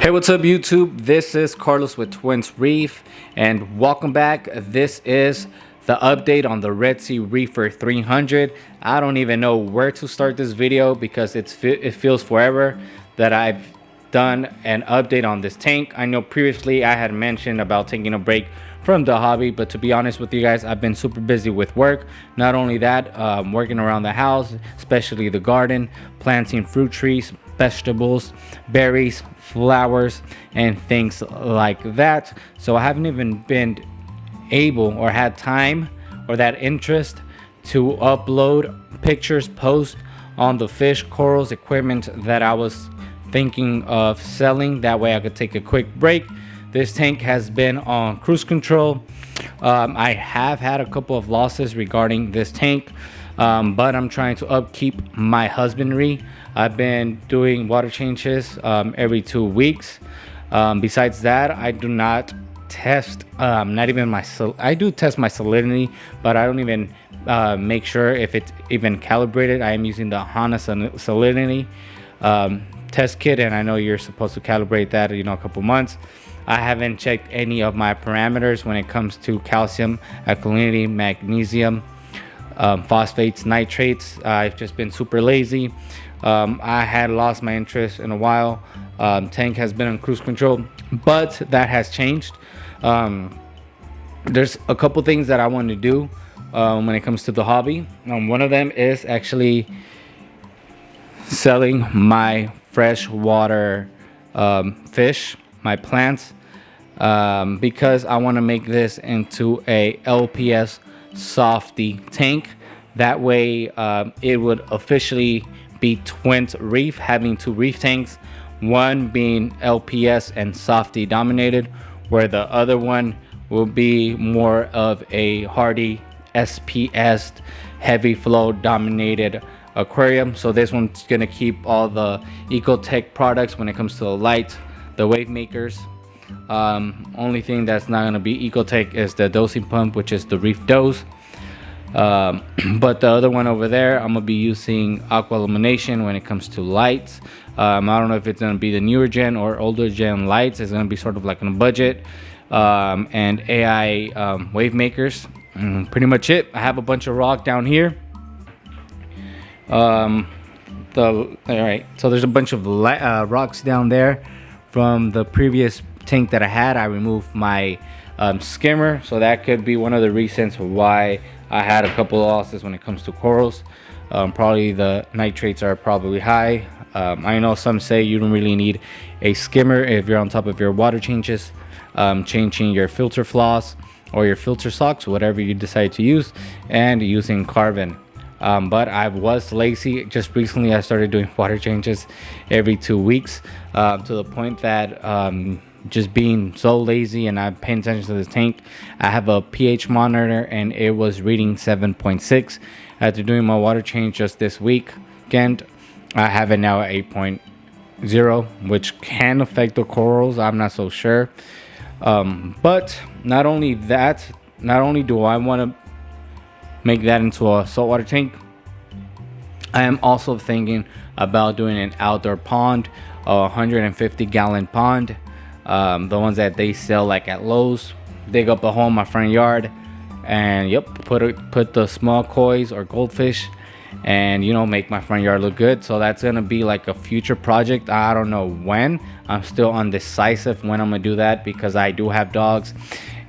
Hey, what's up YouTube? This is Carlos with Twins Reef and welcome back. This is the update on the Red Sea Reefer 300. I don't even know where to start this video because it feels forever that I've done an update on this tank. I know previously I had mentioned about taking a break from the hobby, but to be honest with you guys, I've been super busy with work. Not only that, working around the house, especially the garden, planting fruit trees, vegetables, berries, flowers, and things like that. So I haven't even been able or had time or that interest to upload pictures, post on the fish, corals, equipment that I was thinking of selling. That way I could take a quick break. This tank has been on cruise control. I have had a couple of losses regarding this tank, but I'm trying to upkeep my husbandry. I've been doing water changes every 2 weeks. Besides that, I do not test, not even I do test my salinity, but I don't even make sure if it's even calibrated. I am using the HANA salinity test kit, and I know you're supposed to calibrate that, a couple months. I haven't checked any of my parameters when it comes to calcium, alkalinity, magnesium, phosphates, nitrates. I've just been super lazy. I had lost my interest in a while. Tank has been on cruise control, but that has changed. There's a couple things that I want to do when it comes to the hobby. One of them is actually selling my freshwater fish, my plants, because I want to make this into a LPS softy tank. That way it would officially be Twins Reef, having 2 reef tanks, one being LPS and softy dominated, where the other one will be more of a hardy SPS heavy flow dominated aquarium. So this one's gonna keep all the Ecotech products when it comes to the light, the wave makers. Only thing that's not gonna be Ecotech is the dosing pump, which is the Reef dose. But the other one over there, I'm gonna be using aqua illumination when it comes to lights. I don't know if it's gonna be the newer gen or older gen lights. It's gonna be sort of like on a budget, and AI wave makers. Pretty much it. I have a bunch of rock down here. All right, so there's a bunch of rocks down there from the previous tank that I had. I removed my skimmer, so that could be one of the reasons why I had a couple of losses when it comes to corals. Probably the nitrates are probably high. I know some say you don't really need a skimmer if you're on top of your water changes, changing your filter floss or your filter socks, whatever you decide to use, and using carbon. But I was lazy. Just recently I started doing water changes every 2 weeks, to the point that just being so lazy, and I'm paying attention to this tank. I have a pH monitor and it was reading 7.6. After doing my water change just this weekend, I have it now at 8.0, which can affect the corals. I'm not so sure. But not only that, not only do I want to make that into a saltwater tank, I am also thinking about doing an outdoor pond, a 150 gallon pond. The ones that they sell like at Lowe's. Dig up a hole in my front yard, and put the small koi's or goldfish, and make my front yard look good. So that's gonna be like a future project. I don't know when. I'm still undecisive when I'm gonna do that because I do have dogs,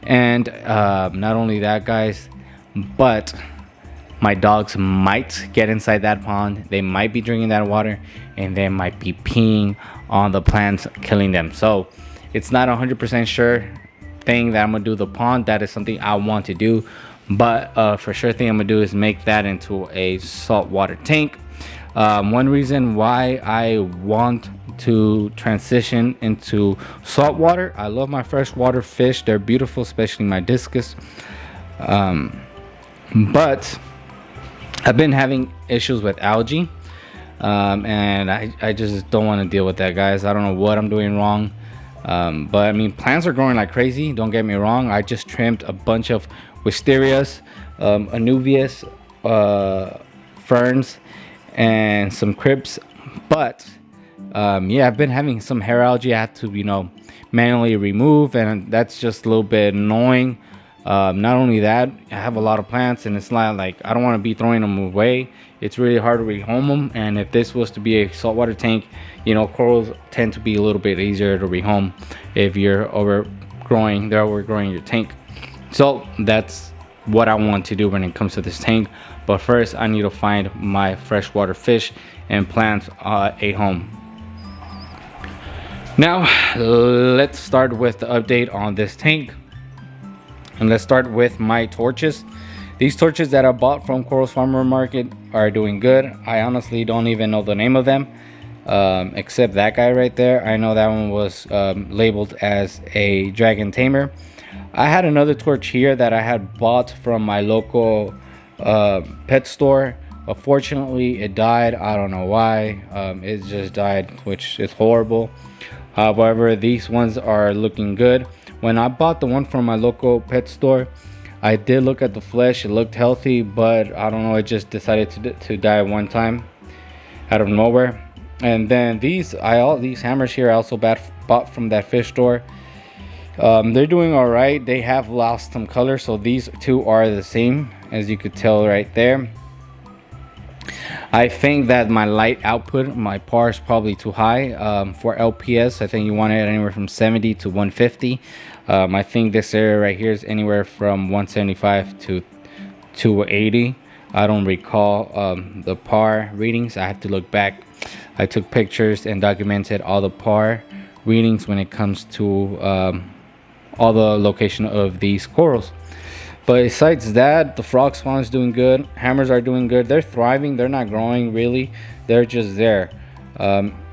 and not only that, guys, but my dogs might get inside that pond. They might be drinking that water, and they might be peeing on the plants, killing them. So it's not 100% sure thing that I'm gonna do the pond. That is something I want to do, but for sure thing I'm gonna do is make that into a saltwater tank. One reason why I want to transition into saltwater, I love my freshwater fish. They're beautiful, especially my discus. But I've been having issues with algae, and I just don't want to deal with that, guys. I don't know what I'm doing wrong. But I mean, plants are growing like crazy, don't get me wrong. I just trimmed a bunch of wisterias, anubias, ferns, and some crypts. But Yeah, I've been having some hair algae. I have to, manually remove, and that's just a little bit annoying. Not only that, I have a lot of plants, and it's not like I don't want to be throwing them away. It's really hard to rehome them, and if this was to be a saltwater tank, corals tend to be a little bit easier to rehome if they're overgrowing your tank. So that's what I want to do when it comes to this tank. But first, I need to find my freshwater fish and plant a home. Now, let's start with the update on this tank. And let's start with my torches. These torches that I bought from Coral's Farmer Market are doing good. I honestly don't even know the name of them, except that guy right there. I know that one was labeled as a dragon tamer. I had another torch here that I had bought from my local pet store. Unfortunately, it died. I don't know why. It just died, which is horrible. However, these ones are looking good. When I bought the one from my local pet store, I did look at the flesh. It looked healthy, but I don't know, it just decided to die one time out of nowhere. And then these hammers here I also bought from that fish store. They're doing all right. They have lost some color, so these two are the same, as you could tell right there. I think that my light output, my PAR is probably too high for LPS. I think you want it anywhere from 70 to 150. I think this area right here is anywhere from 175 to 280. I don't recall the PAR readings. I have to look back. I took pictures and documented all the PAR readings when it comes to all the location of these corals. But besides that, the frog spawn is doing good. Hammers are doing good. They're thriving. They're not growing really. They're just there.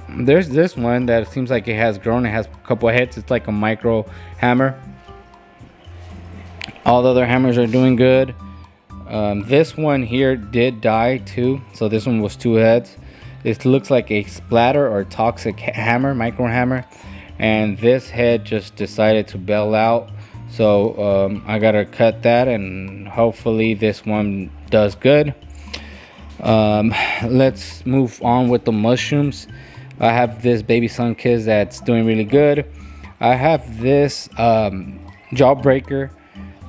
There's this one that seems like it has grown. It has a couple of heads. It's like a micro hammer. All the other hammers are doing good. This one here did die too. So this one was 2 heads. It looks like a splatter or toxic hammer, micro hammer. And this head just decided to bail out. So I gotta cut that, and hopefully this one does good. Let's move on with the mushrooms. I have this baby sun kiss that's doing really good. I have this jawbreaker.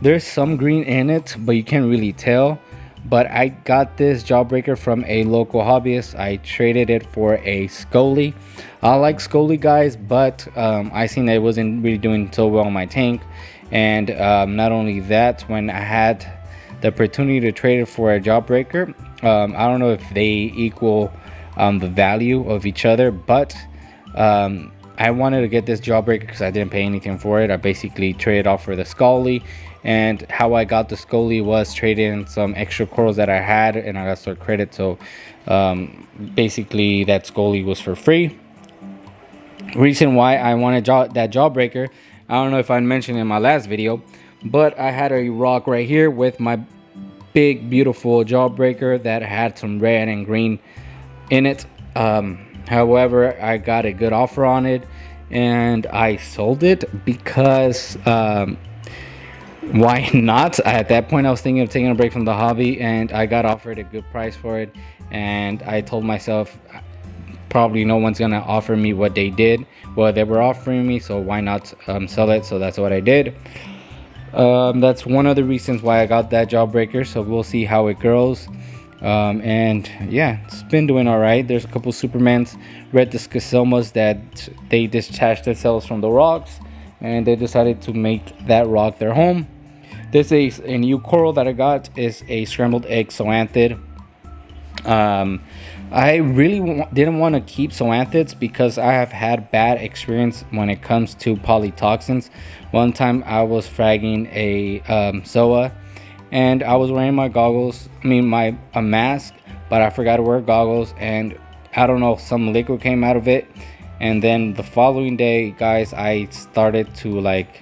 There's some green in it, but you can't really tell. But I got this jawbreaker from a local hobbyist. I traded it for a Scully. I like Scully, guys, but I seen that it wasn't really doing so well in my tank. And not only that, when I had the opportunity to trade it for a jawbreaker, I don't know if they equal the value of each other, but I wanted to get this jawbreaker because I didn't pay anything for it. I basically traded off for the Scully, and how I got the Scully was trading some extra corals that I had, and I got some credit. So basically that Scully was for free. Reason why I wanted that jawbreaker, I don't know if I mentioned in my last video, but I had a rock right here with my big beautiful jawbreaker that had some red and green in it. However, I got a good offer on it and I sold it because why not? At that point I was thinking of taking a break from the hobby, and I got offered a good price for it, and I told myself probably no one's gonna offer me what they were offering me, so why not sell it? So that's what I did. That's one of the reasons why I got that jawbreaker, so we'll see how it grows. And yeah, it's been doing all right. There's a couple Supermans, red discosomas, that they discharged themselves from the rocks, and they decided to make that rock their home. This is a new coral that I got, is a scrambled egg zoanthid. I really didn't want to keep zoanthids because I have had bad experience when it comes to polytoxins. One time I was fragging a zoa, and I was wearing my goggles, a mask, but I forgot to wear goggles, and I don't know, some liquid came out of it. And then the following day, guys, I started to like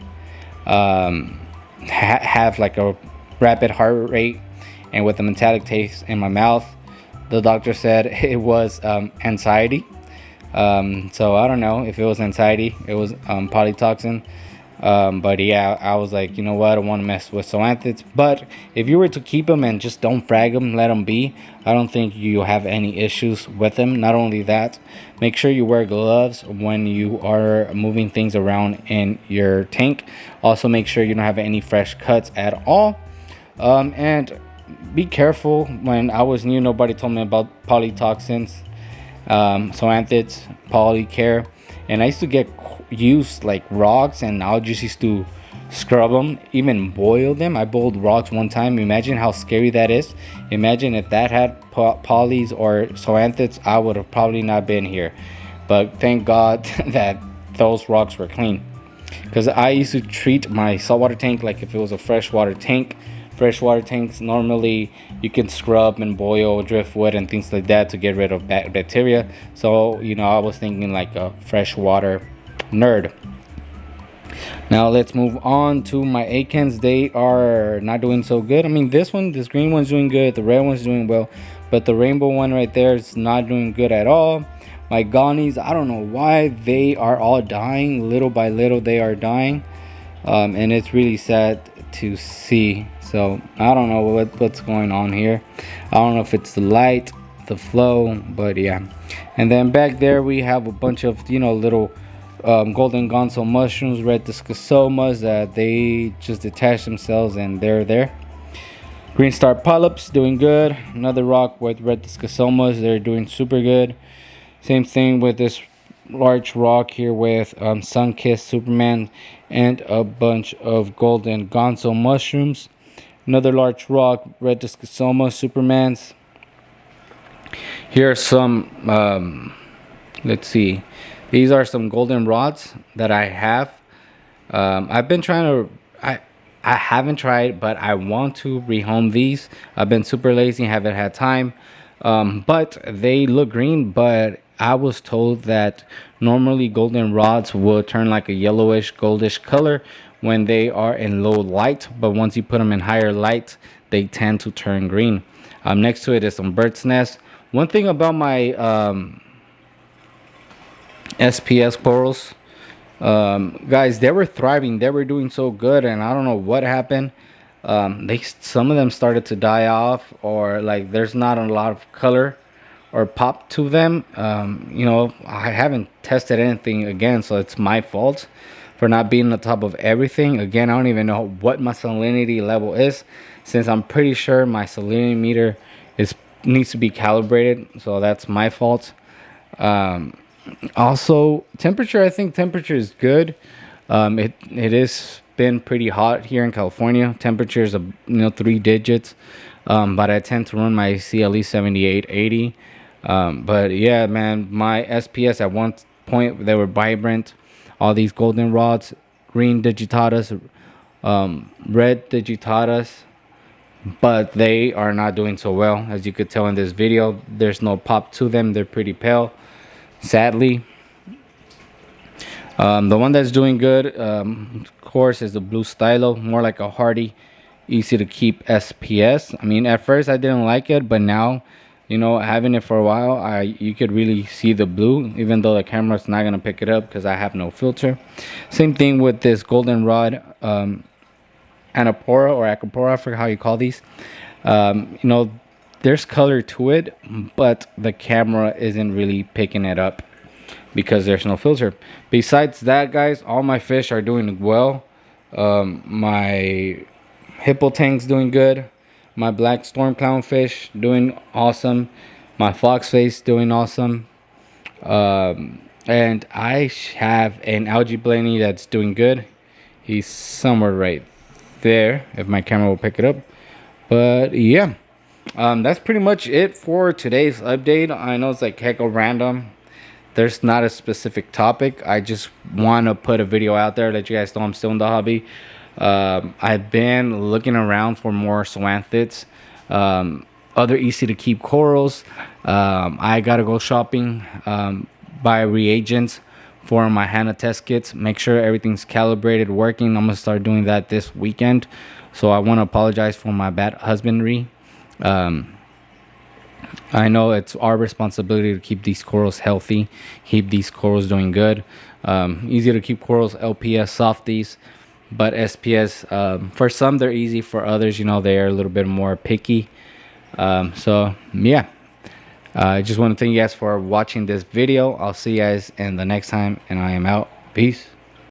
have like a rapid heart rate and with a metallic taste in my mouth. The doctor said it was anxiety. So I don't know if it was anxiety. It was polytoxin. But yeah, I was like, you know what, I don't want to mess with zoanthids. But if you were to keep them and just don't frag them, let them be, I don't think you have any issues with them. Not only that, make sure you wear gloves when you are moving things around in your tank. Also, make sure you don't have any fresh cuts at all. And be careful. When I was new, nobody told me about polytoxins, zoanthids, polycare, and I used to get used like rocks, and I just used to scrub them, even boil them. I boiled rocks one time. Imagine how scary that is. Imagine if that had polys or zoanthids, I would have probably not been here. But thank God that those rocks were clean, because I used to treat my saltwater tank like if it was a freshwater tank. Freshwater tanks, normally you can scrub and boil driftwood and things like that to get rid of bacteria. So I was thinking like a freshwater nerd. Now let's move on to my acans. They are not doing so good. I mean, this green one's doing good, the red one's doing well, but the rainbow one right there is not doing good at all. My Ghanies, I don't know why they are all dying. Little by little they are dying, and it's really sad to see. So I don't know what's going on here. I don't know if it's the light, the flow, but yeah. And then back there we have a bunch of little golden gonzo mushrooms, red discosomas, that they just detach themselves and they're there. Green star polyps doing good. Another rock with red discosomas, they're doing super good. Same thing with this large rock here with sun-kissed Superman and a bunch of golden gonzo mushrooms. Another large rock, red discosoma, Supermans. Here are some, let's see. These are some golden rods that I have. I've been trying to, I haven't tried, but I want to rehome these. I've been super lazy, haven't had time. But they look green, but I was told that normally golden rods will turn like a yellowish, goldish color when they are in low light, but once you put them in higher light, they tend to turn green. Next to it is some bird's nest. One thing about my SPS corals, guys, they were thriving, they were doing so good, and I don't know what happened. Some of them started to die off, or like there's not a lot of color or pop to them. I haven't tested anything again, so it's my fault for not being on top of everything. Again, I don't even know what my salinity level is, since I'm pretty sure my salinity meter needs to be calibrated, so that's my fault. Also, temperature, I think temperature is good. It is been pretty hot here in California. Temperatures of 3 digits, but I tend to run my AC at least 78, 80. But yeah, man, my SPS at one point they were vibrant. All these golden rods, green digitatas, red digitatas, but they are not doing so well. As you could tell in this video, there's no pop to them. They're pretty pale, sadly. The one that's doing good, of course, is the blue stylo, more like a hardy, easy to keep SPS. I mean, at first I didn't like it, but now, having it for a while, you could really see the blue, even though the camera's not gonna pick it up because I have no filter. Same thing with this golden rod, Anapora or Acropora, I forget how you call these. There's color to it, but the camera isn't really picking it up because there's no filter. Besides that, guys, all my fish are doing well. My hippo tank's doing good. My black storm clownfish doing awesome. My foxface doing awesome. And I have an algae blaney that's doing good. He's somewhere right there, if my camera will pick it up. But yeah, that's pretty much it for today's update. I know it's like heck of random. There's not a specific topic. I just want to put a video out there, let you guys know I'm still in the hobby. I've been looking around for more zoanthids, other easy to keep corals. I gotta go shopping, buy reagents for my HANA test kits, make sure everything's calibrated, working. I'm gonna start doing that this weekend, so I want to apologize for my bad husbandry. I know it's our responsibility to keep these corals healthy, keep these corals doing good. Easy to keep corals, LPS softies, but SPS, for some they're easy, for others, you know, they're a little bit more picky. So yeah, I just want to thank you guys for watching this video. I'll see you guys in the next time, and I am out. Peace.